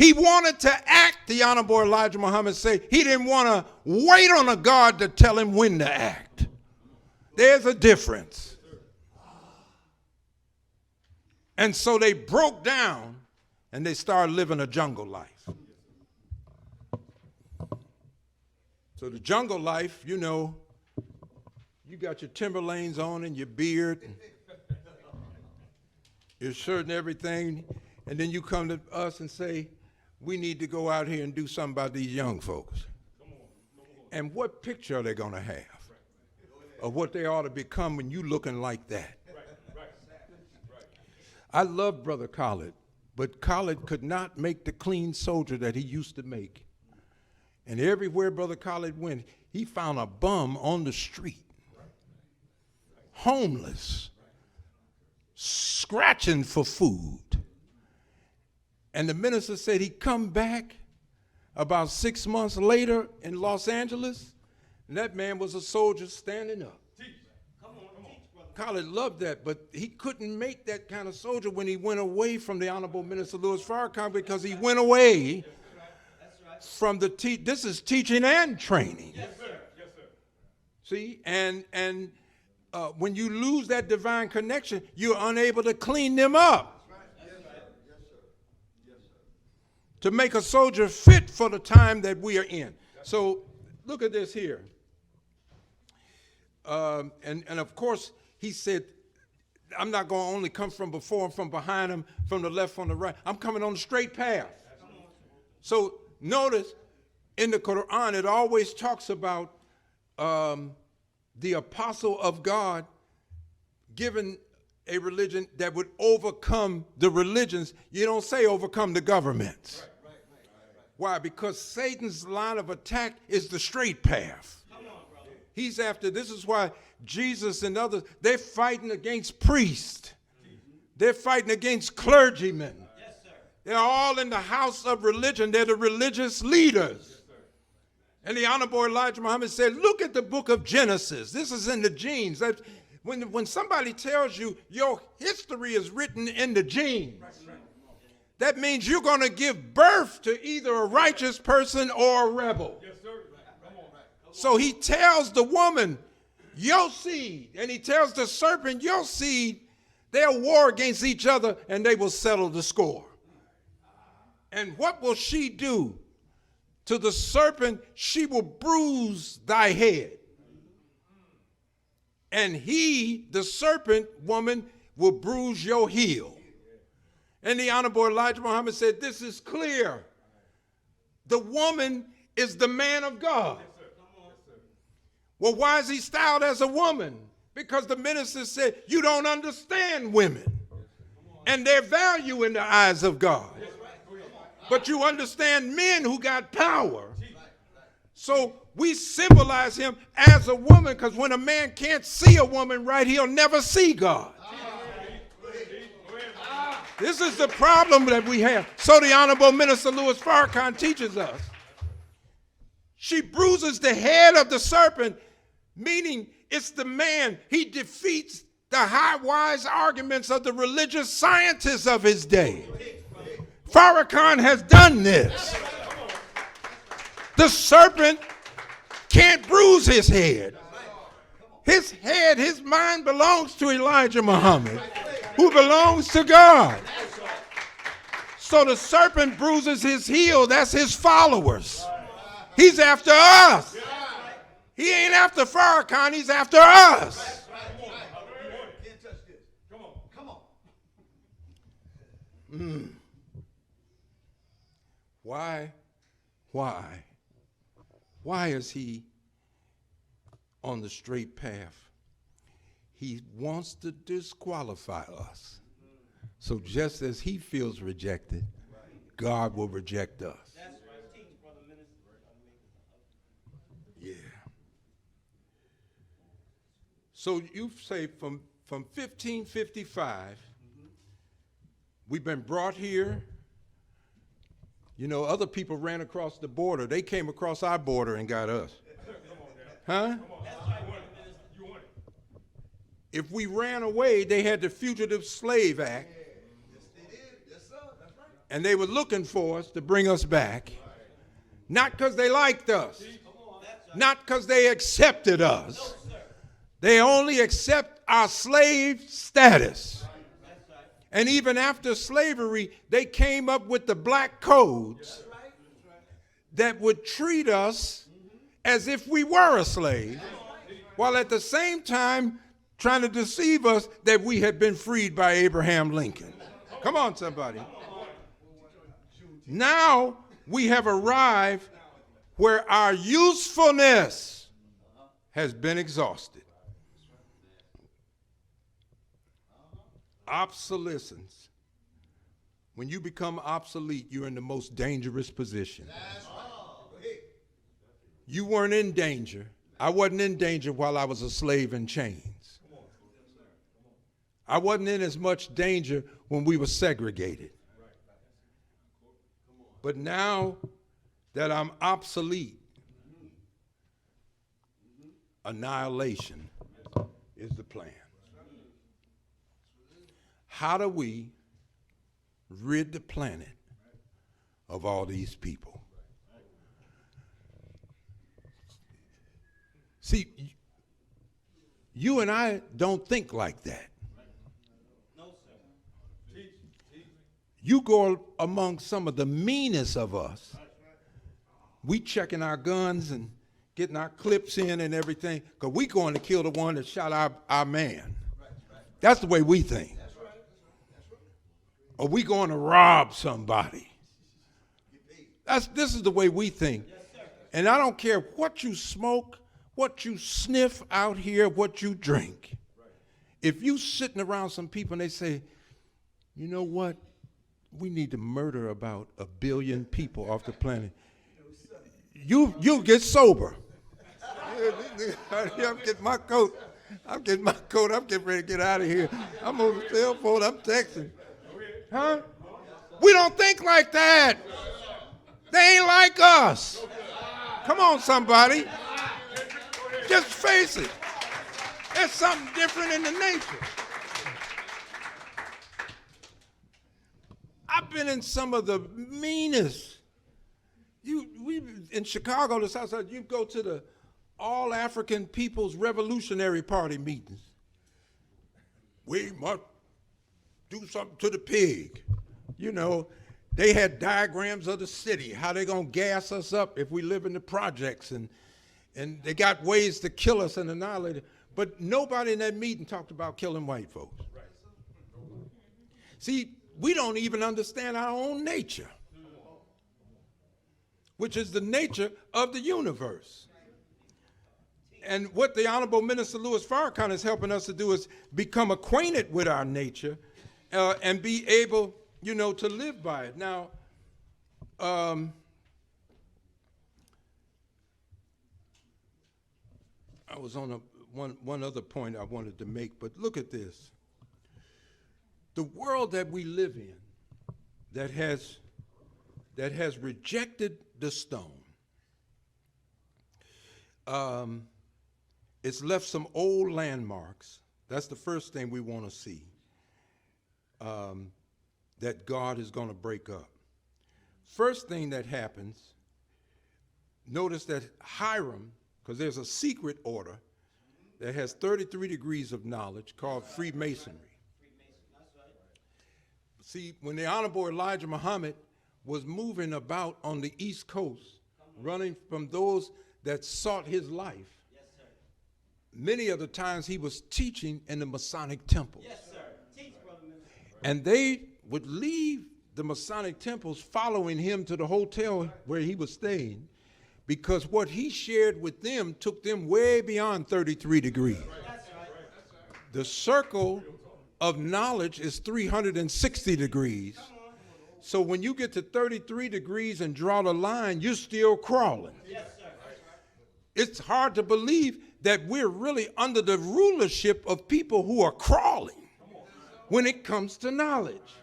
He wanted to act, the Honorable Elijah Muhammad said. He didn't want to wait on a God to tell him when to act. There's a difference. And so they broke down and they started living a jungle life. So the jungle life, you know, you got your Timberlanes on and your beard, and your shirt and everything, and then you come to us and say, we need to go out here and do something about these young folks. And what picture are they going to have of what they ought to become when you looking like that? I love Brother Khalid, but Khalid could not make the clean soldier that he used to make. And everywhere Brother Khalid went, he found a bum on the street, homeless, scratching for food. And the minister said he'd come back about 6 months later in Los Angeles, and that man was a soldier standing up. Khalid loved that, but he couldn't make that kind of soldier when he went away from the Honorable Minister Louis Farrakhan, because he went away from the this is teaching and training. Yes, sir. Yes, sir. See, and when you lose that divine connection, you're unable to clean them up. Yes, sir. Yes, sir. Yes, sir. To make a soldier fit for the time that we are in. So look at this here. And of course, he said, I'm not going to only come from before and from behind him, from the left, from the right. I'm coming on the straight path. So notice in the Quran, it always talks about the apostle of God given a religion that would overcome the religions. You don't say overcome the governments. Right. Why? Because Satan's line of attack is the straight path. He's after, this is why Jesus and others, they're fighting against priests. They're fighting against clergymen. Yes, sir. They're all in the house of religion. They're the religious leaders. Yes, sir. And the Honorable Elijah Muhammad said, look at the book of Genesis. This is in the genes. When somebody tells you your history is written in the genes, that means you're going to give birth to either a righteous person or a rebel. Yes, sir. So he tells the woman, your seed, and he tells the serpent, your seed, they'll war against each other and they will settle the score. And what will she do? To the serpent, she will bruise thy head. And he, the serpent woman, will bruise your heel. And the Honorable Elijah Muhammad said, this is clear. The woman is the man of God. Well, why is he styled as a woman? Because the minister said, you don't understand women and their value in the eyes of God. But you understand men who got power. So we symbolize him as a woman, because when a man can't see a woman right, he'll never see God. This is the problem that we have. So the Honorable Minister Louis Farrakhan teaches us. She bruises the head of the serpent, meaning it's the man. He defeats the high-wise arguments of the religious scientists of his day. Farrakhan has done this. The serpent can't bruise his head. His head, his mind belongs to Elijah Muhammad, who belongs to God. So the serpent bruises his heel. That's his followers. He's after us. He ain't after Farrakhan, he's after us. Why is he on the straight path? He wants to disqualify us. So just as he feels rejected, God will reject us. Yeah. So you say from 1555, we've been brought here. You know, other people ran across the border. They came across our border and got us. Huh? If we ran away, they had the Fugitive Slave Act. Yes, they did. Yes, sir. That's right. And they were looking for us to bring us back, not because they liked us, not because they accepted us. They only accept our slave status. And even after slavery, they came up with the black codes that would treat us as if we were a slave, while at the same time trying to deceive us that we had been freed by Abraham Lincoln. Come on, somebody. Now we have arrived where our usefulness has been exhausted. Obsolescence. When you become obsolete, you're in the most dangerous position. You weren't in danger. I wasn't in danger while I was a slave in chains. I wasn't in as much danger when we were segregated. But now that I'm obsolete, annihilation is the plan. How do we rid the planet of all these people? See, you and I don't think like that. You go among some of the meanest of us. We checking our guns and getting our clips in and everything, because we going to kill the one that shot our man. That's the way we think. Or we going to rob somebody. This is the way we think. And I don't care what you smoke, what you sniff out here, what you drink. If you sitting around some people and they say, you know what? We need to murder about 1 billion people off the planet. You'll get sober. I'm getting my coat. I'm getting ready to get out of here. I'm on the cell phone. I'm texting. Huh? We don't think like that. They ain't like us. Come on, somebody. Just face it. There's something different in the nature. I've been in some of the meanest. We in Chicago, the South Side, you go to the All African People's Revolutionary Party meetings. We must do something to the pig. You know, they had diagrams of the city, how they gonna gas us up if we live in the projects, and they got ways to kill us and annihilate us. But nobody in that meeting talked about killing white folks. See, we don't even understand our own nature, which is the nature of the universe. And what the Honorable Minister Louis Farrakhan is helping us to do is become acquainted with our nature and be able, you know, to live by it. Now, I was on one other point I wanted to make, but look at this. The world that we live in that has rejected the stone, it's left some old landmarks. That's the first thing we want to see, that God is going to break up. First thing that happens, notice that Hiram, because there's a secret order that has 33 degrees of knowledge called Freemasonry. See, when the Honorable Elijah Muhammad was moving about on the East Coast, running from those that sought his life, yes, sir, many of the times he was teaching in the Masonic temples. Yes, sir. Teach, brother. And they would leave the Masonic temples following him to the hotel where he was staying, because what he shared with them took them way beyond 33 degrees. That's right. The circle of knowledge is 360 degrees. So when you get to 33 degrees and draw the line, you're still crawling. Yes, sir. It's hard to believe that we're really under the rulership of people who are crawling when it comes to knowledge.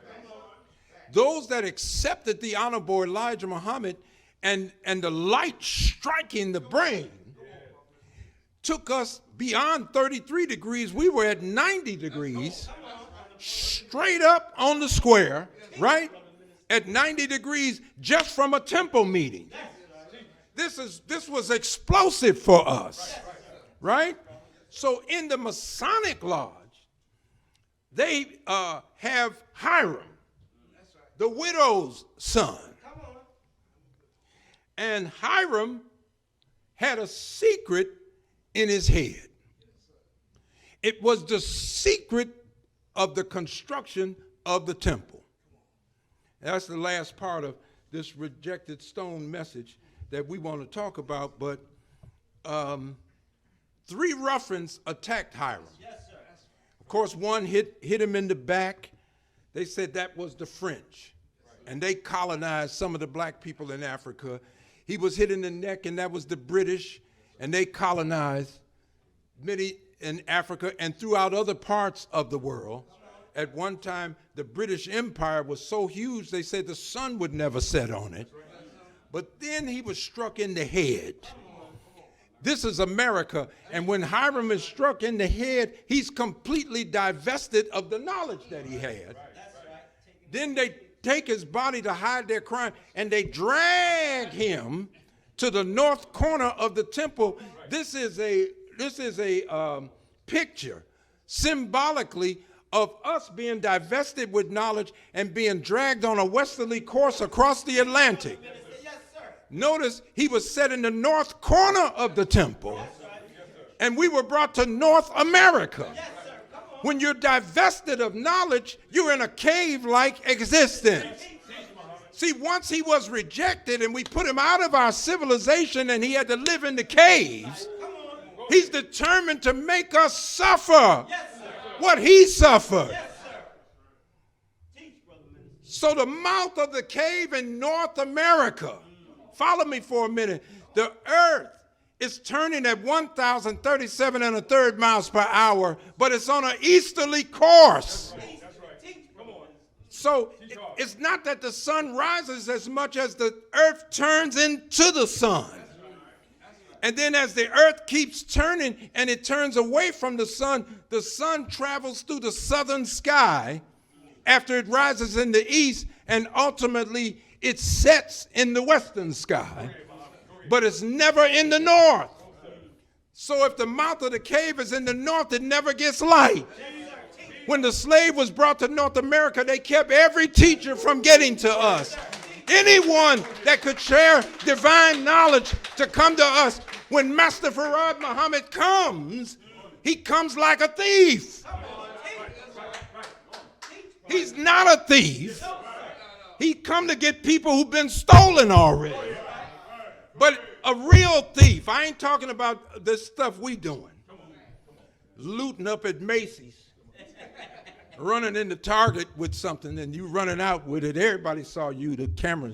Those that accepted the Honorable Elijah Muhammad and the light striking the brain took us beyond 33 degrees. We were at 90 degrees, straight up on the square, right? at 90 degrees just from a temple meeting. This was explosive for us, right? So in the Masonic Lodge, they have Hiram, the widow's son. And Hiram had a secret in his head. It was the secret of the construction of the temple. That's the last part of this rejected stone message that we want to talk about, but 3 ruffians attacked Hiram. Yes, sir. Of course, one hit him in the back. They said that was the French, and they colonized some of the black people in Africa. He was hit in the neck, and that was the British, and they colonized many in Africa and throughout other parts of the world. At one time, the British Empire was so huge, they said the sun would never set on it. But then he was struck in the head. This is America, and when Hiram is struck in the head, he's completely divested of the knowledge that he had. Then they take his body to hide their crime, and they drag him to the north corner of the temple. This is a picture symbolically of us being divested with knowledge and being dragged on a westerly course across the Atlantic. Notice he was set in the north corner of the temple, and we were brought to North America. When you're divested of knowledge, you're in a cave-like existence. See, once he was rejected and we put him out of our civilization and he had to live in the caves, he's determined to make us suffer what he suffered. So the mouth of the cave in North America, follow me for a minute, the earth is turning at 1,037 1/3 miles per hour, but it's on an easterly course. So it's not that the sun rises as much as the earth turns into the sun. And then as the earth keeps turning and it turns away from the sun travels through the southern sky after it rises in the east, and ultimately it sets in the western sky, but it's never in the north. So if the mouth of the cave is in the north, it never gets light. When the slave was brought to North America, they kept every teacher from getting to us. Anyone that could share divine knowledge to come to us. When Master Farad Muhammad comes, he comes like a thief. He's not a thief. He come to get people who've been stolen already. But a real thief, I ain't talking about this stuff we doing. Looting up at Macy's, running into Target with something and you running out with it. Everybody saw you, the camera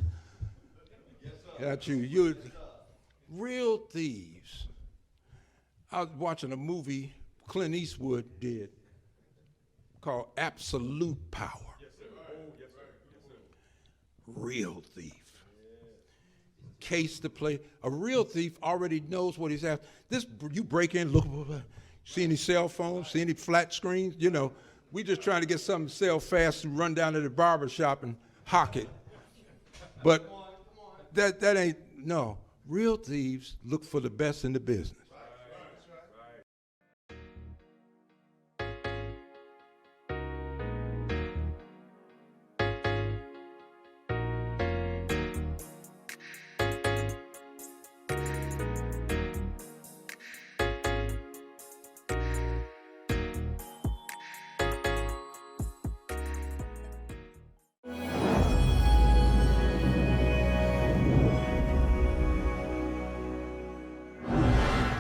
got you. You real thieves. I was watching a movie Clint Eastwood did called Absolute Power. Real thief. Case to play. A real thief already knows what he's after. This, you break in, look, see any cell phones, see any flat screens? You know, we just trying to get something to sell fast and run down to the barber shop and hock it. But that ain't, no. Real thieves look for the best in the business.